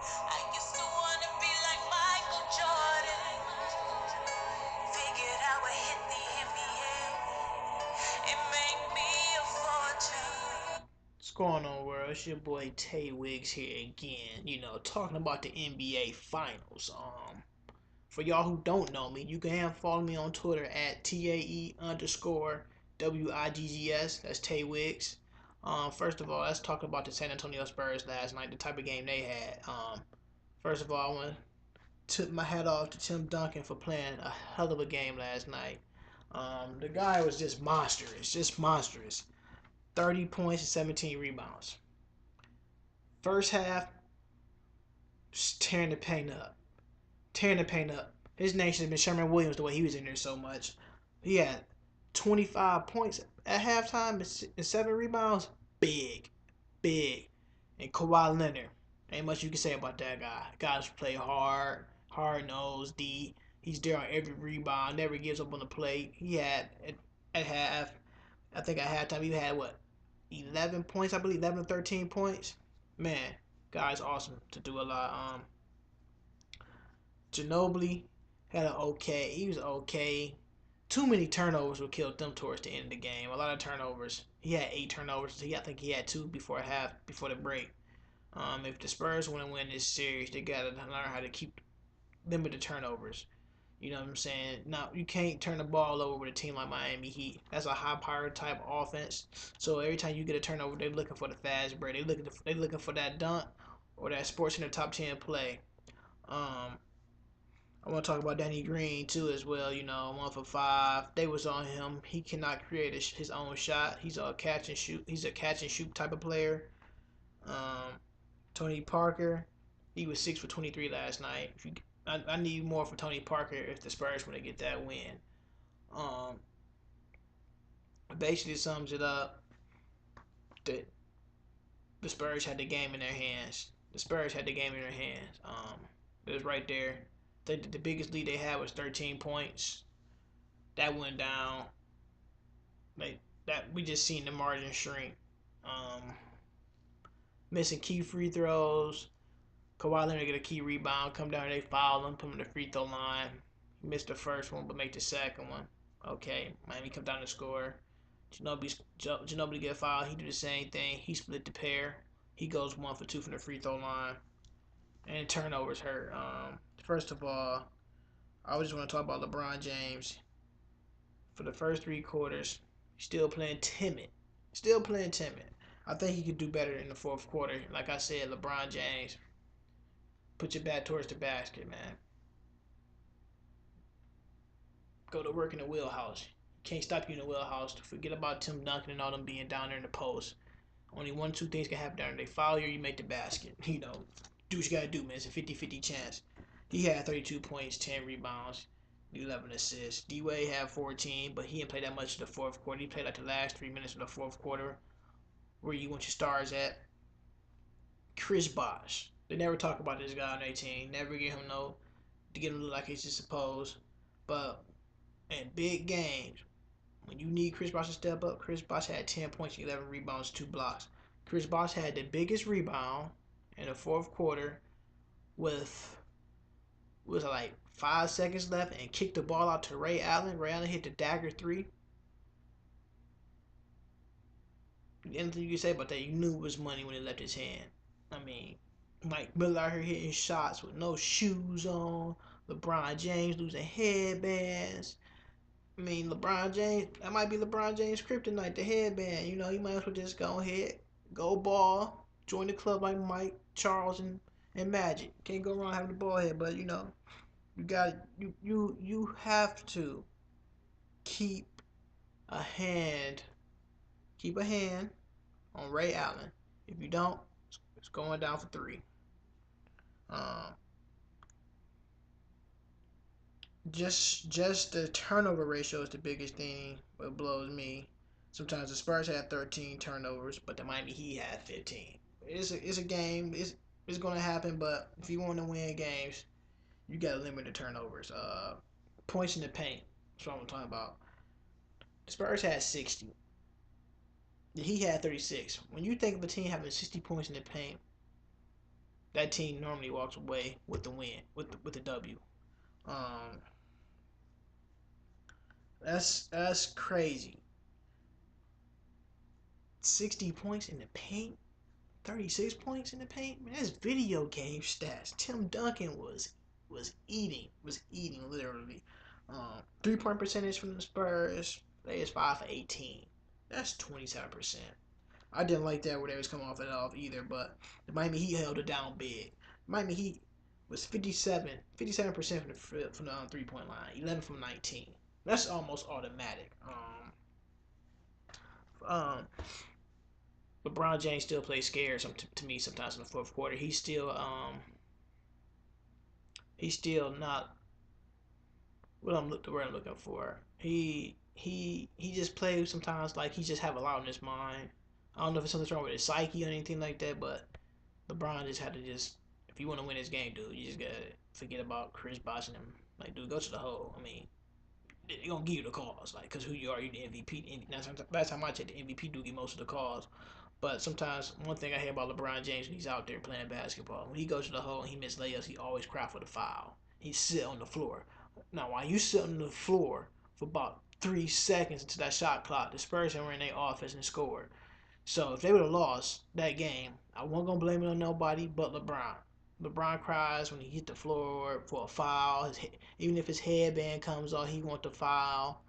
I used to wanna be like Michael Jordan. Figured I would hit the NBA and make me a fortune. What's going on, world? It's your boy Tay Wiggs here again. Talking about the NBA Finals. For y'all who don't know me, you can follow me on Twitter at TAE_WIGGS. That's Tay Wiggs. First of all, let's talk about the San Antonio Spurs last night, the type of game they had. First of all, I want to tip my hat off to Tim Duncan for playing a hell of a game last night. The guy was just monstrous. 30 points and 17 rebounds. First half, just tearing the paint up. His name should have been Sherman Williams the way he was in there so much. He had 25 points at halftime and 7 rebounds. Big, big. And Kawhi Leonard, ain't much you can say about that guy. Guys play hard nosed D. He's there on every rebound, never gives up on the plate. He had at half, I think at halftime he had what, 11 points, I believe 11 or 13 points. Man, guy's awesome to do a lot. Ginobili had an okay. He was okay. Too many turnovers would kill them towards the end of the game. A lot of turnovers. He had 8 turnovers. I think he had 2 before the break. If the Spurs want to win this series, they gotta learn how to limit the turnovers. You know what I'm saying? Now you can't turn the ball over with a team like Miami Heat. That's a high power type offense. So every time you get a turnover, they're looking for the fast break. They looking for that dunk or that sports in the top 10 play. Um, I want to talk about Danny Green too as well. 1 for 5. They was on him. He cannot create his own shot. He's a catch and shoot. He's a catch and shoot type of player. Um, Tony Parker, he was 6 for 23 last night. I need more for Tony Parker if the Spurs want to get that win. Um, Basically sums it up that the Spurs had the game in their hands. The Spurs had the game in their hands. It was right there. The biggest lead they had was 13 points. That went down. Like that, we just seen the margin shrink. Um, Missing key free throws. Kawhi Leonard get a key rebound, come down, they foul him, put him in the free throw line. He missed the first one, but make the second one. Okay, Miami come down to score. Ginobili get fouled. He do the same thing. He split the pair. He goes 1 for 2 from the free throw line, and turnovers hurt. First of all, I just want to talk about LeBron James. For the first 3 quarters, still playing timid. Still playing timid. I think he could do better in the fourth quarter. Like I said, LeBron James, put your back towards the basket, man. Go to work in the wheelhouse. Can't stop you in the wheelhouse. Forget about Tim Duncan and all them being down there in the post. Only 2 things can happen down there. They foul you or you make the basket. Do what you gotta do, man. It's a 50-50 chance. He had 32 points, 10 rebounds, 11 assists. D-Wade had 14, but he didn't play that much in the fourth quarter. He played like the last 3 minutes of the fourth quarter, where you want your stars at. Chris Bosh. They never talk about this guy on their team. Never get him to get him to look like he's supposed. But in big games, when you need Chris Bosh to step up, Chris Bosh had 10 points, 11 rebounds, 2 blocks. Chris Bosh had the biggest rebound in the fourth quarter with was like 5 seconds left and kicked the ball out to Ray Allen. Ray Allen hit the dagger three. Anything you can say about that, you knew it was money when it left his hand. I mean, Mike Miller out here hitting shots with no shoes on. LeBron James losing headbands. I mean, LeBron James, that might be LeBron James' kryptonite, the headband. He might as well just go ahead, go ball, join the club like Mike, Charles, and Magic. Can't go wrong having the ball head, but you got you have to keep a hand keep a hand on Ray Allen. If you don't, it's going down for 3. Um, just the turnover ratio is the biggest thing that blows me. Sometimes the Spurs had 13 turnovers, but the Miami Heat had 15. It's a game. It's going to happen, but if you want to win games, you got to limit the turnovers. Points in the paint. That's what I'm talking about. The Spurs had 60. The Heat had 36. When you think of a team having 60 points in the paint, that team normally walks away with the win, with the W. Um, that's crazy. 60 points in the paint, 36 points in the paint. Man, that's video game stats. Tim Duncan was eating literally. 3-point percentage from the Spurs. They is 5 for 18. That's 27%. I didn't like that where they was coming off it off either, but the Miami Heat held it down big. Miami Heat was 57% from the 3-point line, 11 from 19. That's almost automatic. Um, LeBron James still plays scared to me sometimes in the fourth quarter. He's still not the word I'm looking for. He just plays sometimes like he just have a lot on his mind. I don't know if it's something wrong with his psyche or anything like that, but LeBron just had to just, if you want to win this game, dude, you just gotta forget about Chris bossing him. Like, dude, go to the hole. I mean, they're gonna give you the calls, like, cause who you are, you the MVP. Last time I checked, the MVP do get most of the calls. But sometimes one thing I hear about LeBron James when he's out there playing basketball, when he goes to the hole and he misses layups, he always cry for the foul. He sit on the floor. Now, while you sit on the floor for about 3 seconds into that shot clock, the Spurs have ran their offense and scored. So if they would have lost that game, I wasn't gonna blame it on nobody but LeBron. LeBron cries when he hit the floor for a foul. Even if his headband comes off, he wants the foul.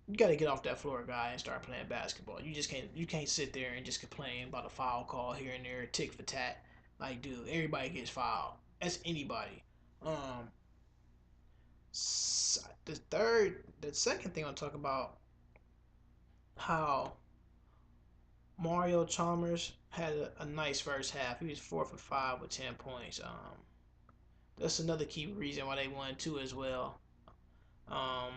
You got to get off that floor, guy, and start playing basketball. You can't sit there and just complain about a foul call here and there, tick for tat. Like, dude, everybody gets fouled. That's anybody. Um, the second thing I'll talk about how Mario Chalmers had a nice first half. He was 4 for 5 with 10 points. That's another key reason why they won too as well. Um,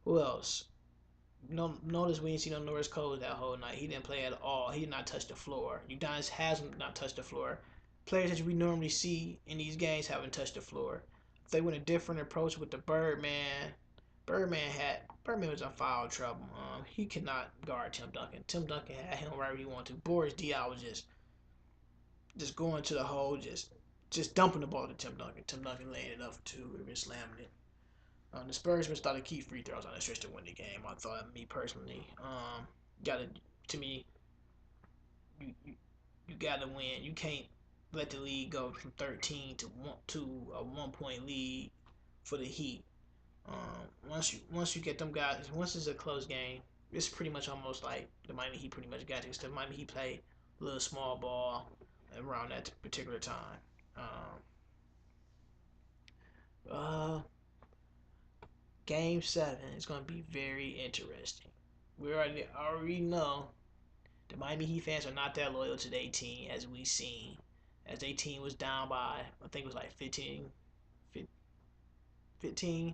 who else? No, notice we didn't see no Norris Cole that whole night. He didn't play at all. He did not touch the floor. Udonis hasn't not touched the floor. Players that we normally see in these games haven't touched the floor. If they went a different approach with the Birdman was in foul trouble. He could not guard Tim Duncan. Tim Duncan had him wherever he wanted to. Boris Diaw was just going to the hole, just dumping the ball to Tim Duncan. Tim Duncan laying it up for two, and slamming it. The Spurs missed out a key free throws on the stretch to win the game. I thought, me personally, got to me, you got to win. You can't let the lead go from 13 to a 1 point lead for the Heat. Once you get them guys, once it's a close game, it's pretty much almost like the Miami Heat pretty much got it. The Miami Heat play a little small ball around that particular time. Um, uh, Game 7 is going to be very interesting. We already know the Miami Heat fans are not that loyal to their team, as we seen. As their team was down by, I think it was like 15,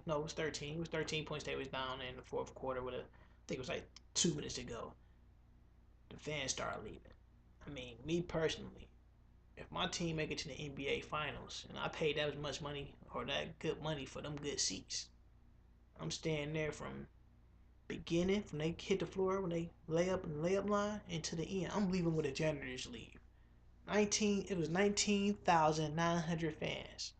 no, it was 13. It was 13 points they was down in the fourth quarter with I think it was like 2 minutes to go. The fans started leaving. I mean, me personally, if my team make it to the NBA Finals and I paid that much money or that good money for them good seats, I'm staying there from beginning, from they hit the floor, when they lay up in the layup line, into the end. I'm leaving with a janitor's leave. It was 19,900 fans.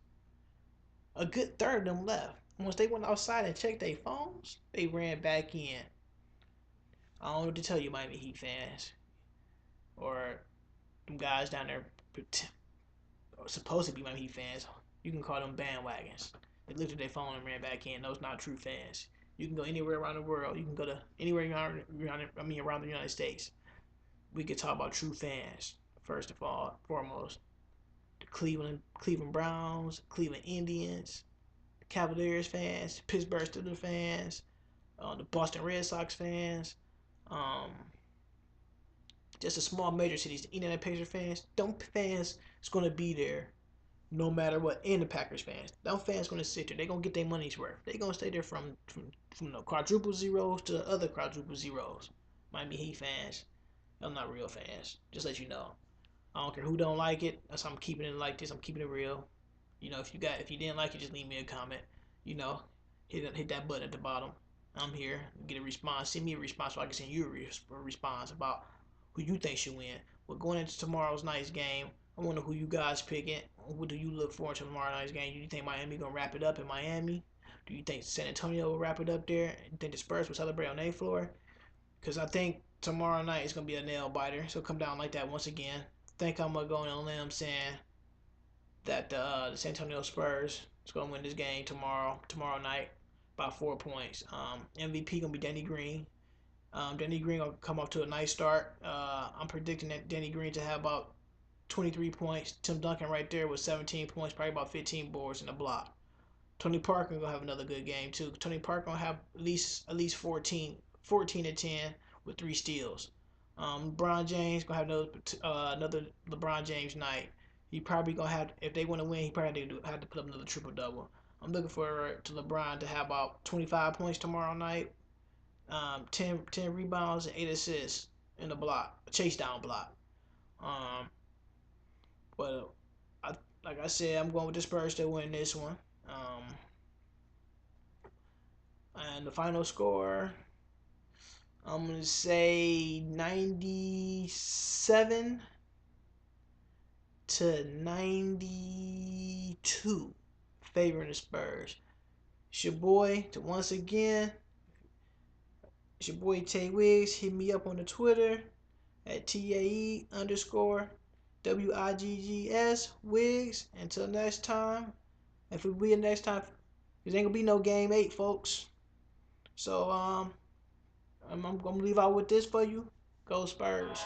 A good third of them left. Once they went outside and checked their phones, they ran back in. I don't know what to tell you, Miami Heat fans, or them guys down there supposed to be Miami Heat fans. You can call them bandwagons. They looked at their phone and ran back in. Those not true fans. You can go anywhere around the world. You can go to anywhere around the United States. We could talk about true fans. First of all, foremost, the Cleveland Browns, Cleveland Indians, the Cavaliers fans, Pittsburgh Steelers fans, the Boston Red Sox fans, um, just the small major cities, the Indiana Pacers fans. Them fans is gonna be there no matter what. And the Packers fans, them fans gonna sit there. They gonna get their money's worth. They gonna stay there from the quadruple zeros to the other quadruple zeros. Miami Heat fans, I'm not real fans. Just let you know. I don't care who don't like it. That's why I'm keeping it like this. I'm keeping it real. If you didn't like it, just leave me a comment. You know, hit that button at the bottom. I'm here. Get a response. Send me a response so I can send you a response about who you think should win. But going into tomorrow's night's game, I wonder who you guys picking. What do you look forward to tomorrow night's game? Do you think Miami gonna wrap it up in Miami? Do you think San Antonio will wrap it up there? Do you think the Spurs will celebrate on their floor? Because I think tomorrow night is gonna be a nail biter. So come down like that once again. I think I'm gonna go on a limb saying that the San Antonio Spurs is gonna win this game tomorrow night by 4 points. MVP gonna be Danny Green. Danny Green will come off to a nice start. I'm predicting that Danny Green to have about 23 points. Tim Duncan right there with 17 points, probably about 15 boards in the block. Tony Parker gonna have another good game too. Tony Parker gonna have at least 14 to 10 with 3 steals. LeBron James gonna have another LeBron James night. He probably gonna have, if they want to win, he probably have to put up another triple double. I'm looking for to LeBron to have about 25 points tomorrow night, 10 rebounds and 8 assists in the block, a chase down block. Um, but like I said, I'm going with the Spurs to win this one. Um, and the final score, I'm gonna say 97-92, favoring the Spurs. It's your boy. To once again, it's your boy Tay Wiggs. Hit me up on the Twitter at TAE_WIGGS Wiggs. Until next time, if we win next time, there ain't gonna be no game 8, folks. So I'm gonna leave out with this for you. Go Spurs.